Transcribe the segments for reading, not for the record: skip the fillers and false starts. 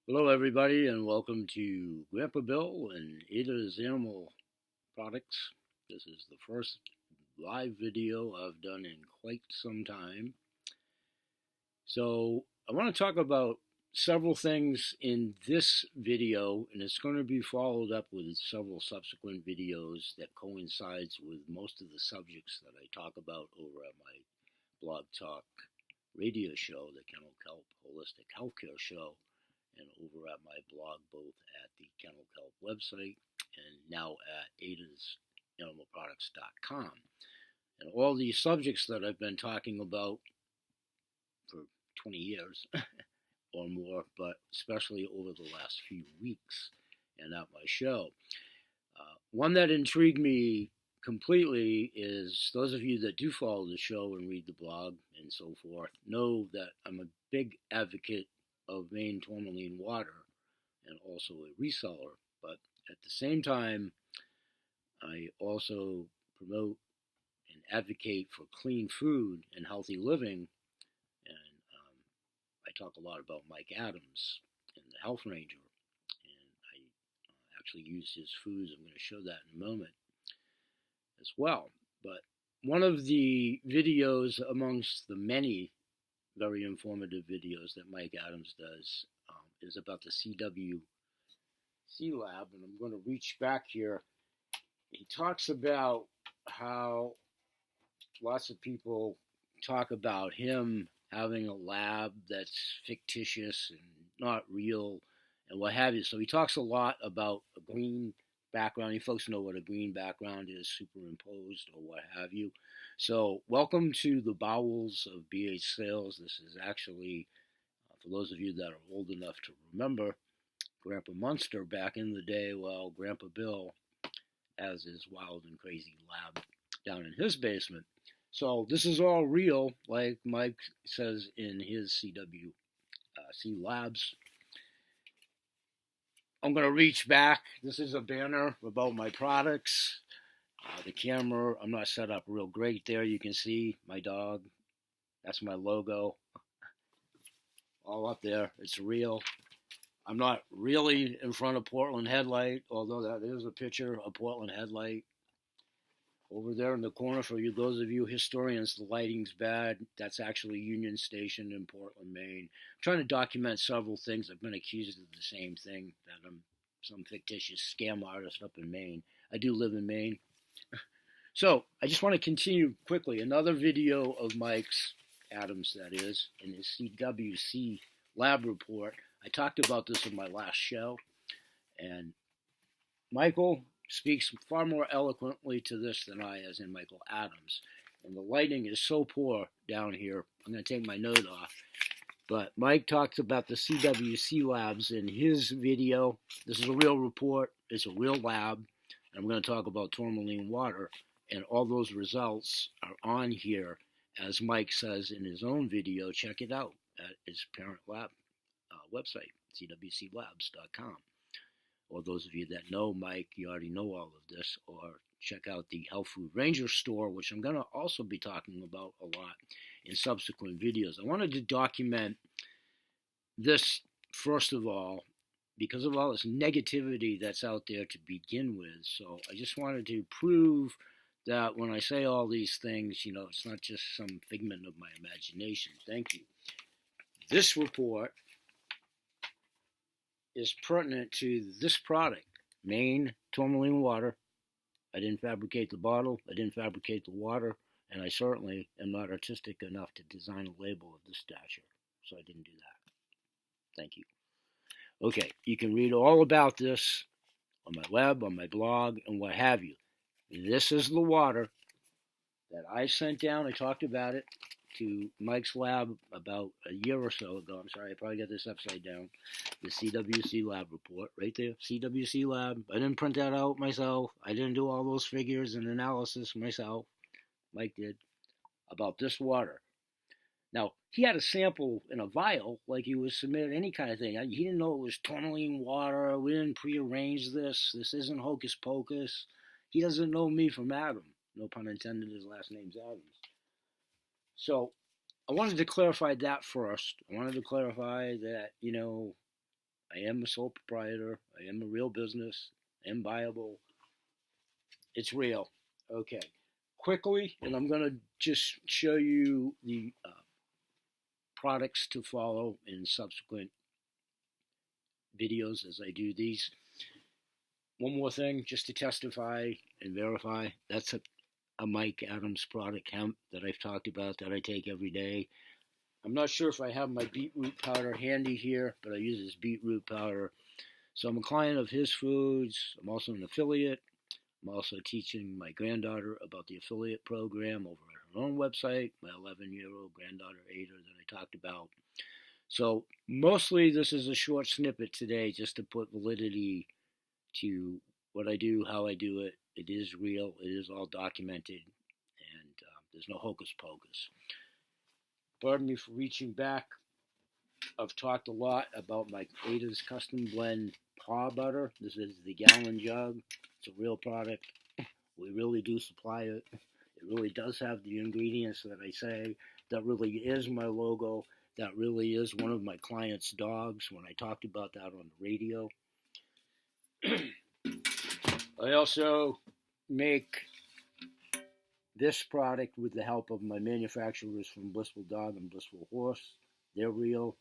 Hello, everybody, and welcome to Grandpa Bill and Adahs Animal Products. This is the first live video I've done in quite some time. So, I want to talk about several things in this video, and it's going to be followed up with several subsequent videos that coincides with most of the subjects that I talk about over at my Blog Talk radio show, the Kennel Kelp Holistic Healthcare Show, and over at my blog, both at the Kennel Kelp website and now at adahsanimalproducts.com. And all these subjects that I've been talking about for 20 years or more, but especially over the last few weeks and at my show. One that intrigued me completely is those of you that do follow the show and read the blog and so forth know that I'm a big advocate of Maine Tourmaline water and also a reseller. But at the same time, I also promote and advocate for clean food and healthy living. And I talk a lot about Mike Adams and the Health Ranger. And I actually use his foods. I'm going to show that in a moment as well. But one of the videos amongst the many very informative videos that Mike Adams does is about the CWC lab, and I'm going to reach back here. He talks about how lots of people talk about him having a lab that's fictitious and not real and what have you. So he talks a lot about a green background. You folks know what a green background is, superimposed or what have you. So welcome to the bowels of BH Sales. This is actually, for those of you that are old enough to remember, Grandpa Munster back in the day while Grandpa Bill has his wild and crazy lab down in his basement. So this is all real, like Mike says in his CWC labs. I'm going to reach back. This is a banner about my products. The camera, I'm not set up real great there. You can see my dog. That's my logo. All up there. It's real. I'm not really in front of Portland Headlight, although that is a picture of Portland Headlight. Over there in the corner, for you, those of you historians, the lighting's bad. That's actually Union Station in Portland, Maine. I'm trying to document several things. I've been accused of the same thing, that I'm some fictitious scam artist up in Maine. I do live in Maine. So I just want to continue quickly. Another video of Mike's Adams, that is, in his CWC lab report. I talked about this in my last show, and Michael speaks far more eloquently to this than I, as in Michael Adams. And the lighting is so poor down here. I'm going to take my note off. But Mike talks about the CWC labs in his video. This is a real report. It's a real lab. And I'm going to talk about tourmaline water. And all those results are on here, as Mike says in his own video. Check it out at his parent lab website, cwclabs.com. Or those of you that know Mike, you already know all of this, or check out the Health Food Ranger store, which I'm going to also be talking about a lot in subsequent videos. I wanted to document this, first of all, because of all this negativity that's out there to begin with. So I just wanted to prove that when I say all these things, it's not just some figment of my imagination. Thank you. This report is pertinent to this product, Maine Tourmaline water. I didn't fabricate the bottle, I didn't fabricate the water, and I certainly am not artistic enough to design a label of this stature, so I didn't do that. Thank you. Okay, you can read all about this on my web, on my blog, and what have you. This is the water that I sent down. I talked about it to Mike's lab about a year or so ago. I'm sorry, I probably got this upside down. The CWC lab report, right there. CWC lab. I didn't print that out myself. I didn't do all those figures and analysis myself. Mike did. About this water. Now, he had a sample in a vial, like he was submitting any kind of thing. He didn't know it was tourmaline water. We didn't prearrange this. This isn't hocus pocus. He doesn't know me from Adam. No pun intended, his last name's Adams. So I wanted to clarify that first. I wanted to clarify that, I am a sole proprietor. I am a real business. I am viable. It's real. Okay. Quickly, and I'm going to just show you the products to follow in subsequent videos as I do these. One more thing, just to testify and verify, that's a Mike Adams product, hemp, that I've talked about that I take every day. I'm not sure if I have my beetroot powder handy here, but I use this beetroot powder. So I'm a client of his foods. I'm also an affiliate. I'm also teaching my granddaughter about the affiliate program over at her own website, my 11-year-old granddaughter Ada that I talked about. So mostly this is a short snippet today just to put validity to what I do, how I do it. It is real. It is all documented, and there's no hocus pocus. Pardon me for reaching back. I've talked a lot about my Adahs Custom Blend paw butter. This is the gallon jug. It's a real product. We really do supply it. It really does have the ingredients that I say. That really is my logo. That really is one of my clients' dogs when I talked about that on the radio. I also make this product with the help of my manufacturers from Blissful Dog and Blissful Horse. They're real.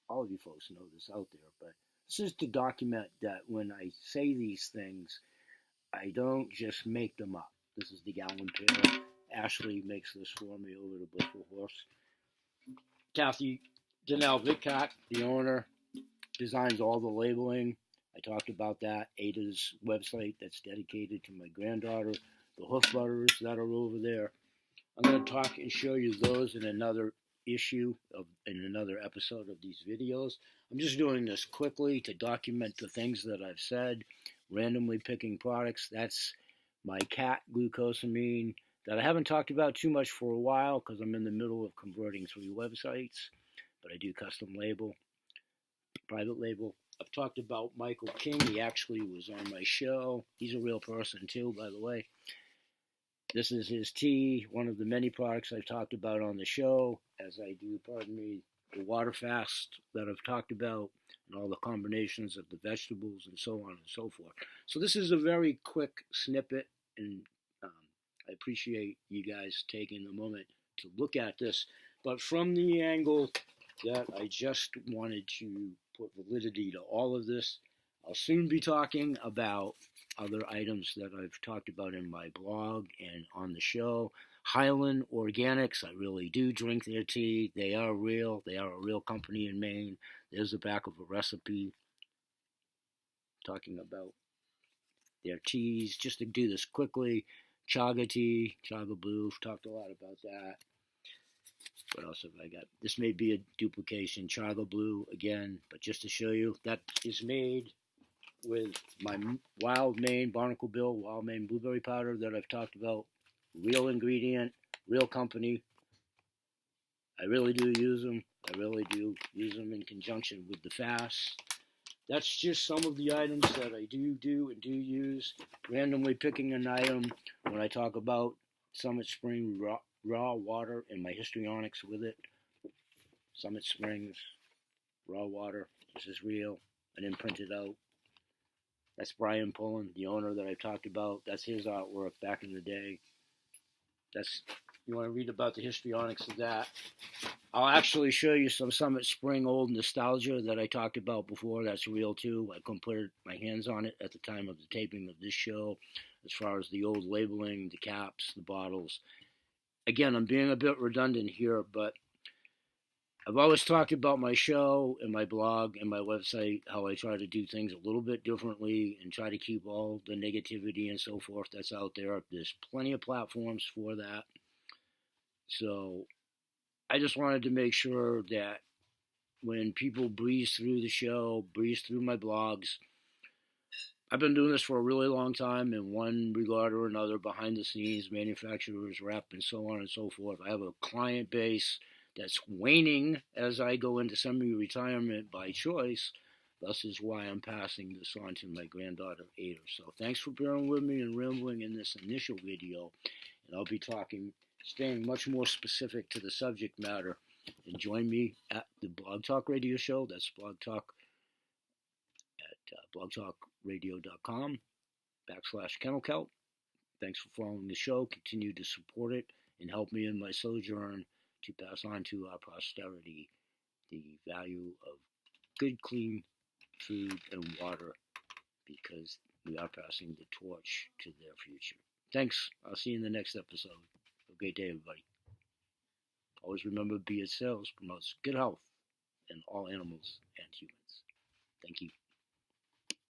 All of you folks know this out there, but this is to document that when I say these things, I don't just make them up. This is the gallon pail. Ashley makes this for me over to Blissful Horse. Kathy Danelle Vidcock, the owner, designs all the labeling. I talked about that. Adah's website that's dedicated to my granddaughter. The hoof butters that are over there. I'm going to talk and show you those in another in another episode of these videos. I'm just doing this quickly to document the things that I've said, randomly picking products. That's my cat glucosamine that I haven't talked about too much for a while because I'm in the middle of converting 3 websites, but I do custom label, private label. I've talked about Michael King. He actually was on my show. He's a real person too, by the way. This is his tea, one of the many products I've talked about on the show, as I do, the water fast that I've talked about, and all the combinations of the vegetables and so on and so forth. So this is a very quick snippet, and I appreciate you guys taking the moment to look at this. But from the angle that I just wanted to put validity to all of this, I'll soon be talking about other items that I've talked about in my blog and on the show. Highland Organics, I really do drink their tea. They are real. They are a real company in Maine. There's the back of a recipe talking about their teas. Just to do this quickly, chaga tea, chaga blue, talked a lot about that. What else have I got? This may be a duplication, chaga blue again, but just to show you, that is made with my Wild Maine Barnacle Bill, Wild Maine blueberry powder that I've talked about. Real ingredient, real company. I really do use them. I really do use them in conjunction with the fast. That's just some of the items that I do and do use. Randomly picking an item when I talk about Summit Spring raw water and my histrionics with it. Summit Springs raw water. This is real. I didn't print it out. That's Brian Pullen, the owner that I talked about. That's his artwork back in the day. You want to read about the histrionics of that. I'll actually show you some Summit Spring old nostalgia that I talked about before. That's real too. I couldn't put my hands on it at the time of the taping of this show, as far as the old labeling, the caps, the bottles. Again, I'm being a bit redundant here, but I've always talked about my show and my blog and my website, how I try to do things a little bit differently and try to keep all the negativity and so forth that's out there. There's plenty of platforms for that. So I just wanted to make sure that when people breeze through the show, breeze through my blogs, I've been doing this for a really long time in one regard or another, behind the scenes, manufacturers, rep, and so on and so forth. I have a client base that's waning as I go into semi-retirement by choice. Thus is why I'm passing this on to my granddaughter, Ada. So thanks for bearing with me and rambling in this initial video. And I'll be staying much more specific to the subject matter. And join me at the Blog Talk radio show. That's Blog Talk blogtalkradio.com/kennelkelp. Thanks for following the show. Continue to support it and help me in my sojourn to pass on to our posterity the value of good, clean food and water, because we are passing the torch to their future. Thanks. I'll see you in the next episode. Have a great day, everybody. Always remember, Be It Sales promotes good health in all animals and humans. Thank you.